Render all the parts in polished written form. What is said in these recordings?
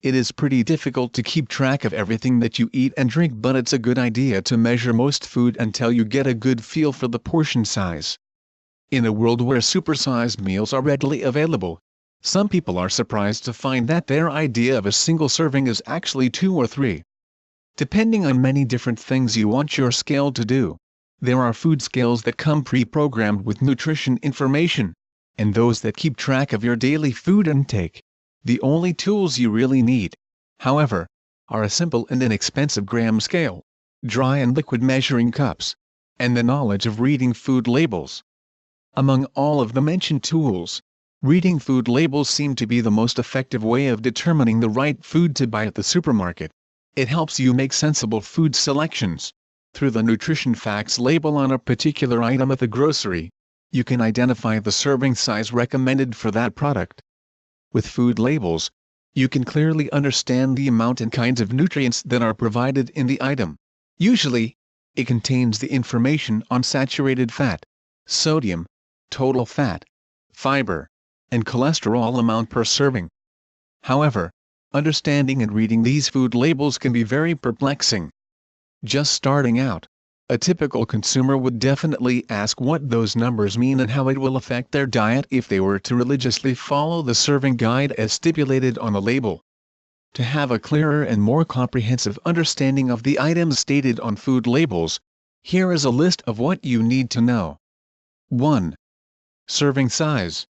It is pretty difficult to keep track of everything that you eat and drink, but it's a good idea to measure most food until you get a good feel for the portion size. In a world where supersized meals are readily available, some people are surprised to find that their idea of a single serving is actually 2 or 3. Depending on many different things you want your scale to do, there are food scales that come pre-programmed with nutrition information, and those that keep track of your daily food intake. The only tools you really need, however, are a simple and inexpensive gram scale, dry and liquid measuring cups, and the knowledge of reading food labels. Among all of the mentioned tools, reading food labels seem to be the most effective way of determining the right food to buy at the supermarket. It helps you make sensible food selections. Through the nutrition facts label on a particular item at the grocery, you can identify the serving size recommended for that product. With food labels, you can clearly understand the amount and kinds of nutrients that are provided in the item. Usually, it contains the information on saturated fat, sodium, total fat, fiber, and cholesterol amount per serving. However, understanding and reading these food labels can be very perplexing. Just starting out, a typical consumer would definitely ask what those numbers mean and how it will affect their diet if they were to religiously follow the serving guide as stipulated on the label. To have a clearer and more comprehensive understanding of the items stated on food labels, here is a list of what you need to know. 1. Serving size.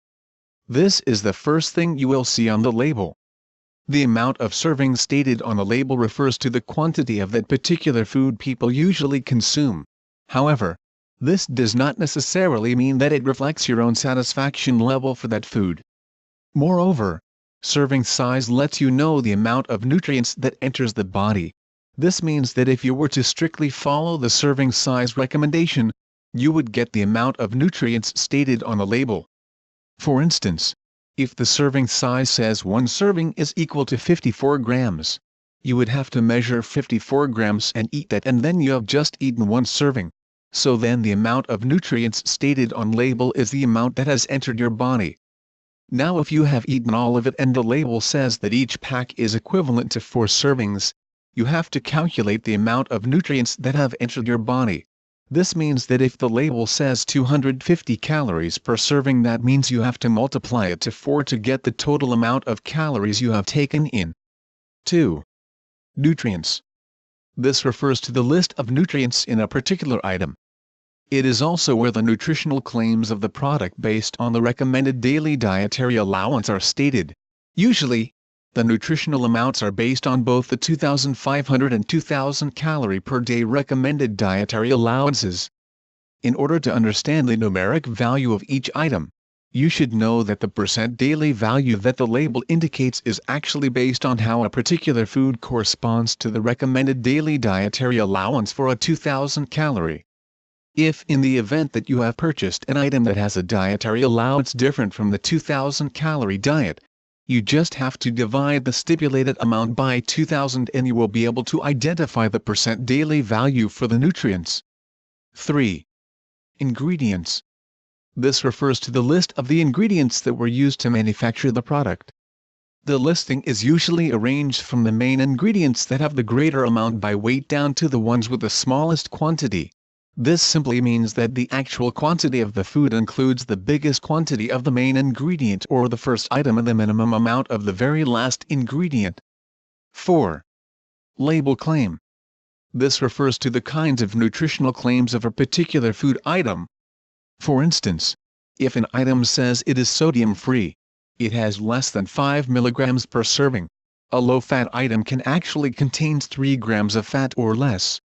This is the first thing you will see on the label. The amount of servings stated on the label refers to the quantity of that particular food people usually consume. However, this does not necessarily mean that it reflects your own satisfaction level for that food. Moreover, serving size lets you know the amount of nutrients that enters the body. This means that if you were to strictly follow the serving size recommendation, you would get the amount of nutrients stated on the label. For instance, if the serving size says 1 serving is equal to 54 grams, you would have to measure 54 grams and eat that, and then you have just eaten 1 serving. So then the amount of nutrients stated on label is the amount that has entered your body. Now if you have eaten all of it and the label says that each pack is equivalent to 4 servings, you have to calculate the amount of nutrients that have entered your body. This means that if the label says 250 calories per serving, that means you have to multiply it to 4 to get the total amount of calories you have taken in. 2. Nutrients. This refers to the list of nutrients in a particular item. It is also where the nutritional claims of the product based on the recommended daily dietary allowance are stated. Usually, the nutritional amounts are based on both the 2,500 and 2,000 calorie per day recommended dietary allowances. In order to understand the numeric value of each item, you should know that the percent daily value that the label indicates is actually based on how a particular food corresponds to the recommended daily dietary allowance for a 2,000 calorie. If in the event that you have purchased an item that has a dietary allowance different from the 2,000 calorie diet, you just have to divide the stipulated amount by 2,000 and you will be able to identify the percent daily value for the nutrients. 3. Ingredients. This refers to the list of the ingredients that were used to manufacture the product. The listing is usually arranged from the main ingredients that have the greater amount by weight down to the ones with the smallest quantity. This simply means that the actual quantity of the food includes the biggest quantity of the main ingredient or the first item and the minimum amount of the very last ingredient. 4. Label claim. This refers to the kinds of nutritional claims of a particular food item. For instance, if an item says it is sodium-free, it has less than 5 mg per serving. A low-fat item can actually contain 3 grams of fat or less.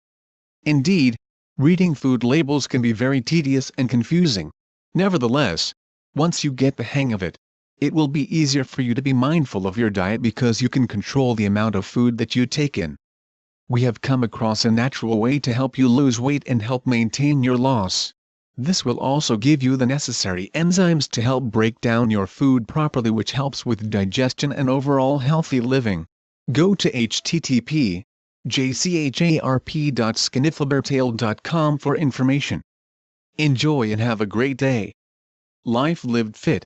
Indeed, reading food labels can be very tedious and confusing. Nevertheless, once you get the hang of it, it will be easier for you to be mindful of your diet because you can control the amount of food that you take in. We have come across a natural way to help you lose weight and help maintain your loss. This will also give you the necessary enzymes to help break down your food properly, which helps with digestion and overall healthy living. Go to http://jcharp.skiniflibertail.com for information. Enjoy and have a great day. Life Lived Fit.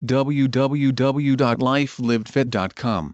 www.lifelivedfit.com